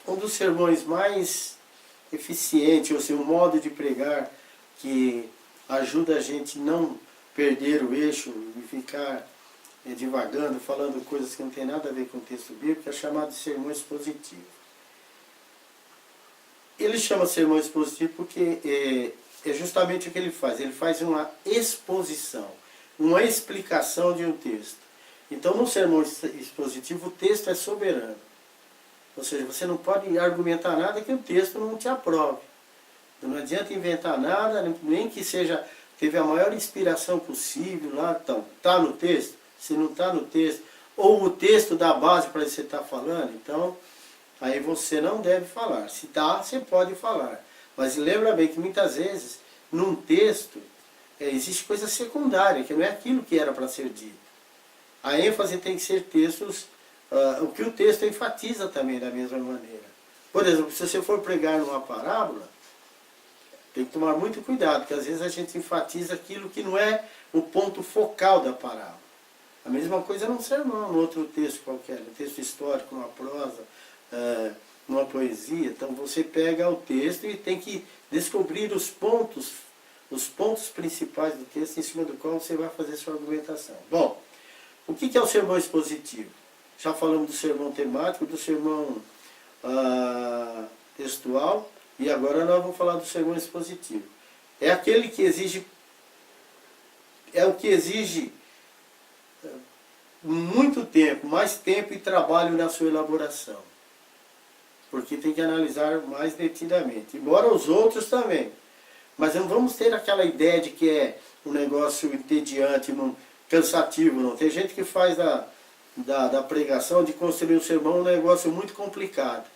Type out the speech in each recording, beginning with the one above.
um dos sermões mais eficientes, ou seja, um modo de pregar que ajuda a gente não perder o eixo e ficar divagando, falando coisas que não tem nada a ver com o texto bíblico, é chamado de sermão expositivo. Ele chama sermão expositivo porque é justamente o que ele faz. Ele faz uma exposição, uma explicação de um texto. Então, no sermão expositivo, o texto é soberano. Ou seja, você não pode argumentar nada que o texto não te aprove. Não adianta inventar nada, nem que seja, teve a maior inspiração possível lá, então, está no texto. Se não está no texto, ou o texto dá base para você estar falando, então, aí você não deve falar. Se está, você pode falar. Mas lembra bem que muitas vezes, num texto, existe coisa secundária, que não é aquilo que era para ser dito. A ênfase tem que ser textos, o que o texto enfatiza também da mesma maneira. Por exemplo, se você for pregar numa parábola, tem que tomar muito cuidado, porque às vezes a gente enfatiza aquilo que não é o ponto focal da parábola. A mesma coisa num sermão, num outro texto qualquer, um texto histórico, numa prosa, numa poesia. Então você pega o texto e tem que descobrir os pontos principais do texto em cima do qual você vai fazer sua argumentação. Bom, o que é o sermão expositivo? Já falamos do sermão temático, do sermão textual, e agora nós vamos falar do sermão expositivo. É aquele que exige, é o que exige muito tempo, mais tempo e trabalho na sua elaboração. Porque tem que analisar mais detidamente. Embora os outros também. Mas não vamos ter aquela ideia de que é um negócio entediante, cansativo, não. Tem gente que faz da pregação, de construir um sermão, um negócio muito complicado.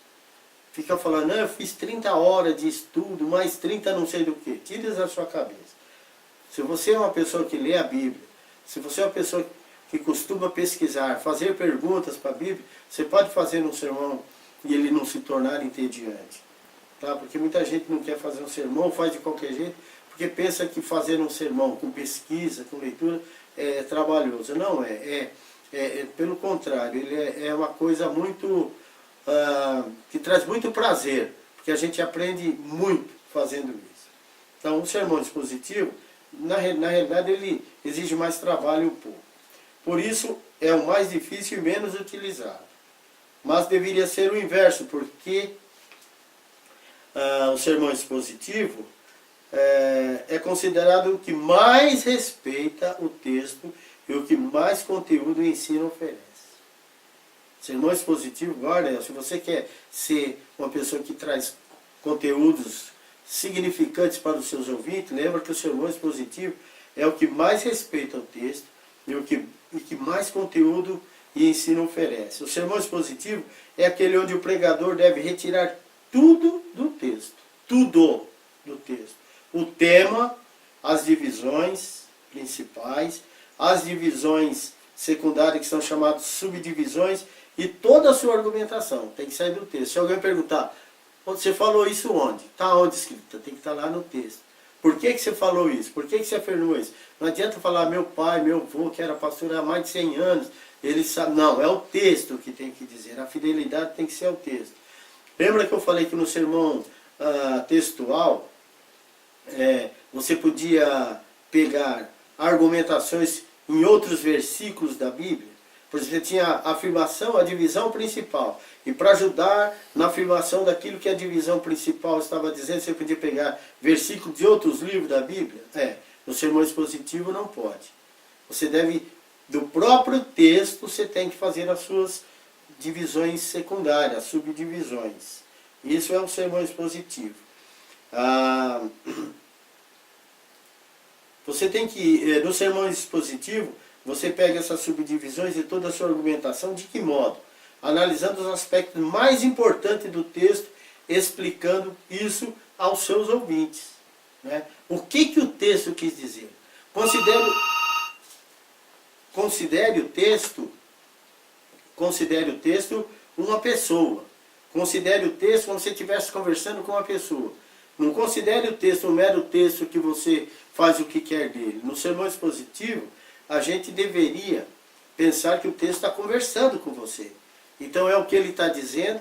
Fica falando, não, eu fiz 30 horas de estudo, mais 30 não sei do que. Tira isso da sua cabeça. Se você é uma pessoa que lê a Bíblia, se você é uma pessoa que costuma pesquisar, fazer perguntas para a Bíblia, você pode fazer um sermão e ele não se tornar entediante. Tá? Porque muita gente não quer fazer um sermão, faz de qualquer jeito, porque pensa que fazer um sermão com pesquisa, com leitura, é trabalhoso. Não é. Pelo contrário, ele é uma coisa muito que traz muito prazer, porque a gente aprende muito fazendo isso. Então, o sermão expositivo, na realidade, ele exige mais trabalho um pouco. Por isso, é o mais difícil e menos utilizado. Mas deveria ser o inverso, porque o sermão expositivo é considerado o que mais respeita o texto e o que mais conteúdo o ensino oferece. Sermão expositivo, agora, se você quer ser uma pessoa que traz conteúdos significantes para os seus ouvintes, lembra que o sermão expositivo é o que mais respeita o texto e o que mais conteúdo e ensino oferece. O sermão expositivo é aquele onde o pregador deve retirar tudo do texto. Tudo do texto. O tema, as divisões principais, as divisões secundárias que são chamadas subdivisões e toda a sua argumentação tem que sair do texto. Se alguém perguntar, você falou isso onde? Está onde escrito? Tem que estar lá no texto. Por que você falou isso? Por que você afirmou isso? Não adianta falar meu pai, meu avô, que era pastor há mais de 100 anos, ele sabe. Não, é o texto que tem que dizer. A fidelidade tem que ser ao texto. Lembra que eu falei que no sermão textual, você podia pegar argumentações em outros versículos da Bíblia? Por exemplo, você tinha a afirmação, a divisão principal. E para ajudar na afirmação daquilo que a divisão principal estava dizendo, você podia pegar versículos de outros livros da Bíblia? No sermão expositivo não pode. Você deve, do próprio texto, você tem que fazer as suas divisões secundárias, subdivisões. Isso é um sermão expositivo. Você tem que, no sermão expositivo, você pega essas subdivisões e toda a sua argumentação, de que modo? Analisando os aspectos mais importantes do texto, explicando isso aos seus ouvintes. Né? O que o texto quis dizer? Considere o texto uma pessoa. Considere o texto como se você estivesse conversando com uma pessoa. Não considere o texto um mero texto que você faz o que quer dele. No sermão expositivo, a gente deveria pensar que o texto está conversando com você. Então é o que ele está dizendo,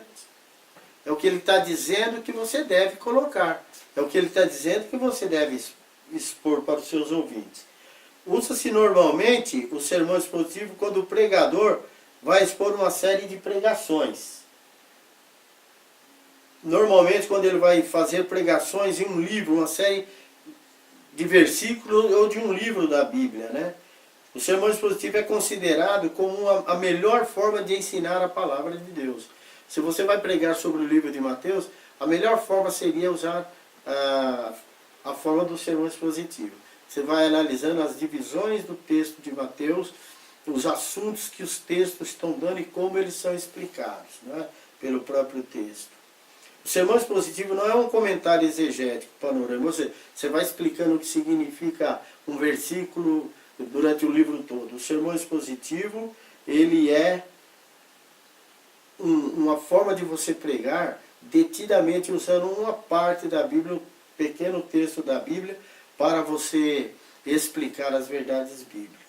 É o que ele está dizendo que você deve colocar. É o que ele está dizendo que você deve expor para os seus ouvintes. Usa-se normalmente o sermão expositivo quando o pregador vai expor uma série de pregações. Normalmente quando ele vai fazer pregações em um livro, uma série de versículos ou de um livro da Bíblia, né? O sermão expositivo é considerado como a melhor forma de ensinar a palavra de Deus. Se você vai pregar sobre o livro de Mateus, a melhor forma seria usar a forma do sermão expositivo. Você vai analisando as divisões do texto de Mateus, os assuntos que os textos estão dando e como eles são explicados, né, pelo próprio texto. O sermão expositivo não é um comentário exegético, panorâmico. Você vai explicando o que significa um versículo durante o livro todo. O sermão expositivo, ele é uma forma de você pregar detidamente usando uma parte da Bíblia, um pequeno texto da Bíblia, para você explicar as verdades bíblicas.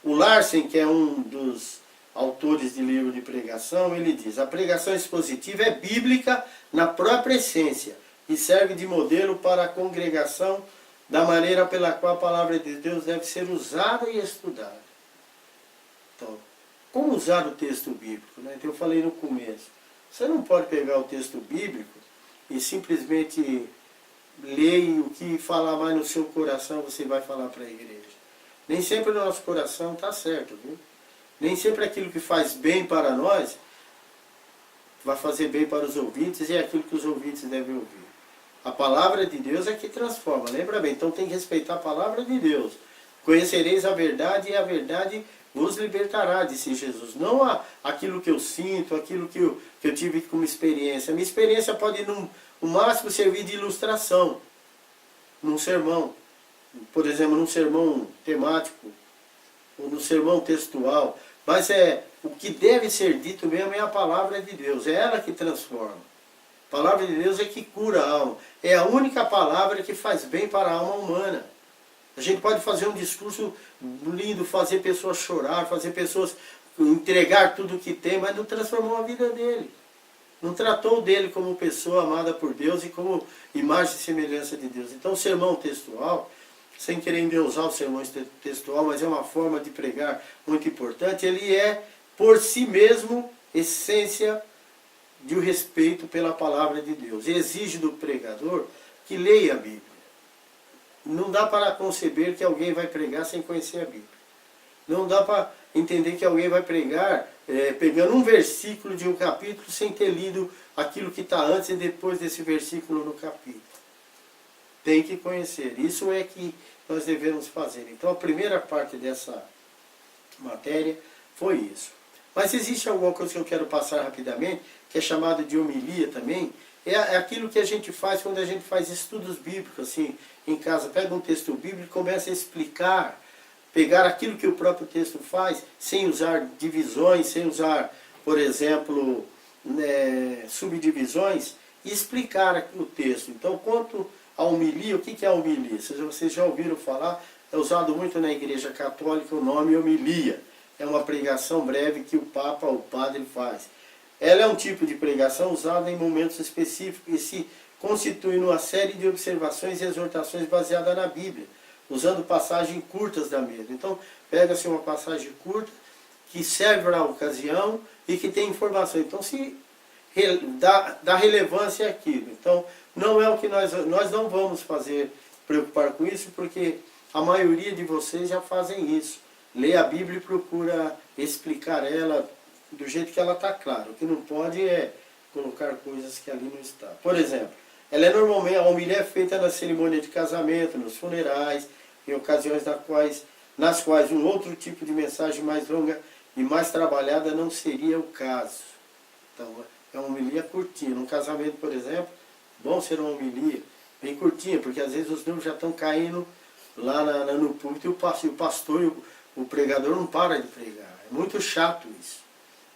O Larsen, que é um dos autores de livro de pregação, ele diz: a pregação expositiva é bíblica na própria essência e serve de modelo para a congregação da maneira pela qual a palavra de Deus deve ser usada e estudada. Então, como usar o texto bíblico, né? Então, eu falei no começo, você não pode pegar o texto bíblico e simplesmente ler e o que falar mais no seu coração você vai falar para a igreja. Nem sempre o nosso coração está certo, viu? Nem sempre aquilo que faz bem para nós vai fazer bem para os ouvintes e é aquilo que os ouvintes devem ouvir. A palavra de Deus é que transforma, lembra bem? Então tem que respeitar a palavra de Deus. Conhecereis a verdade e a verdade vos libertará, disse Jesus. Não aquilo que eu sinto, aquilo que eu tive como experiência. A minha experiência pode, no máximo, servir de ilustração num sermão. Por exemplo, num sermão temático, ou num sermão textual. Mas o que deve ser dito mesmo é a palavra de Deus. É ela que transforma. A palavra de Deus é que cura a alma. É a única palavra que faz bem para a alma humana. A gente pode fazer um discurso lindo, fazer pessoas chorar, fazer pessoas entregar tudo o que tem, mas não transformou a vida dele. Não tratou dele como pessoa amada por Deus e como imagem e semelhança de Deus. Então o sermão textual, sem querer endeusar o sermão textual, mas é uma forma de pregar muito importante, ele é, por si mesmo, essência de um respeito pela palavra de Deus. E exige do pregador que leia a Bíblia. Não dá para conceber que alguém vai pregar sem conhecer a Bíblia. Não dá para entender que alguém vai pregar pegando um versículo de um capítulo sem ter lido aquilo que está antes e depois desse versículo no capítulo. Tem que conhecer. Isso é que nós devemos fazer. Então a primeira parte dessa matéria foi isso. Mas existe alguma coisa que eu quero passar rapidamente, que é chamado de homilia também. É aquilo que a gente faz quando a gente faz estudos bíblicos, assim, em casa. Pega um texto bíblico e começa a explicar, pegar aquilo que o próprio texto faz, sem usar divisões, sem usar, por exemplo, subdivisões, e explicar o texto. Então, quanto à homilia, o que é a homilia? Vocês já ouviram falar, é usado muito na Igreja Católica o nome homilia. É uma pregação breve que o Papa ou o Padre faz. Ela é um tipo de pregação usada em momentos específicos e se constitui numa série de observações e exortações baseadas na Bíblia, usando passagens curtas da mesma. Então, pega-se uma passagem curta que serve para a ocasião e que tem informação. Então, se dá relevância àquilo. Então, não é o que nós não vamos preocupar com isso, porque a maioria de vocês já fazem isso. Lê a Bíblia e procura explicar ela do jeito que ela está clara. O que não pode é colocar coisas que ali não estão. Por exemplo, a homilia é feita na cerimônia de casamento, nos funerais, em ocasiões nas quais um outro tipo de mensagem mais longa e mais trabalhada não seria o caso. Então, é uma homilia curtinha. Num casamento, por exemplo, bom ser uma homilia bem curtinha, porque às vezes os noivos já estão caindo lá no púlpito e o pastor e o pregador não para de pregar. É muito chato isso.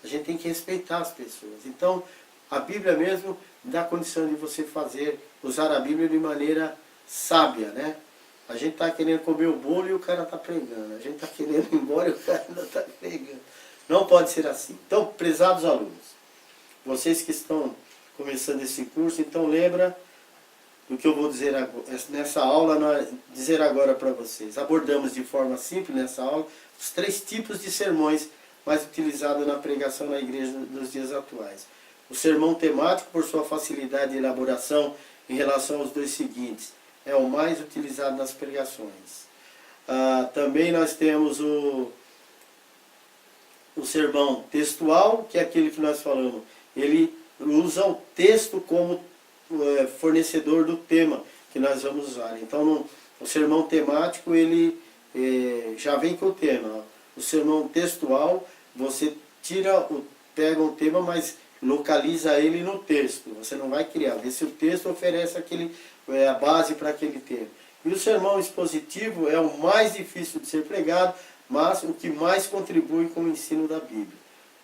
A gente tem que respeitar as pessoas. Então, a Bíblia mesmo dá condição de você usar a Bíblia de maneira sábia, né? A gente está querendo comer o bolo e o cara está pregando. A gente está querendo ir embora e o cara ainda está pregando. Não pode ser assim. Então, prezados alunos, vocês que estão começando esse curso, então lembra do que eu vou dizer nessa aula, dizer agora para vocês. Abordamos de forma simples nessa aula os 3 tipos de sermões mais utilizados na pregação na igreja dos dias atuais. O sermão temático, por sua facilidade de elaboração em relação aos 2 seguintes, é o mais utilizado nas pregações. Também nós temos o sermão textual, que é aquele que nós falamos. Ele usa o texto como fornecedor do tema que nós vamos usar. Então, o sermão temático, ele já vem com o tema. O sermão textual, você pega um tema, mas localiza ele no texto. Você não vai criar. Vê se o texto oferece a base para aquele tema. E o sermão expositivo é o mais difícil de ser pregado, mas o que mais contribui com o ensino da Bíblia.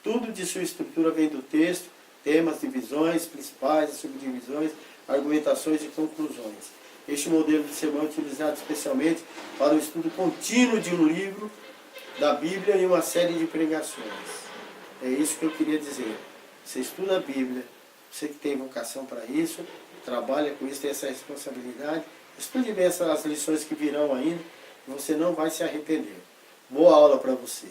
Tudo de sua estrutura vem do texto, temas, divisões principais, subdivisões, argumentações e conclusões. Este modelo de sermão é utilizado especialmente para o estudo contínuo de um livro da Bíblia e uma série de pregações. É isso que eu queria dizer. Você estuda a Bíblia, você que tem vocação para isso, trabalha com isso, tem essa responsabilidade, estude bem essas lições que virão ainda, e você não vai se arrepender. Boa aula para você.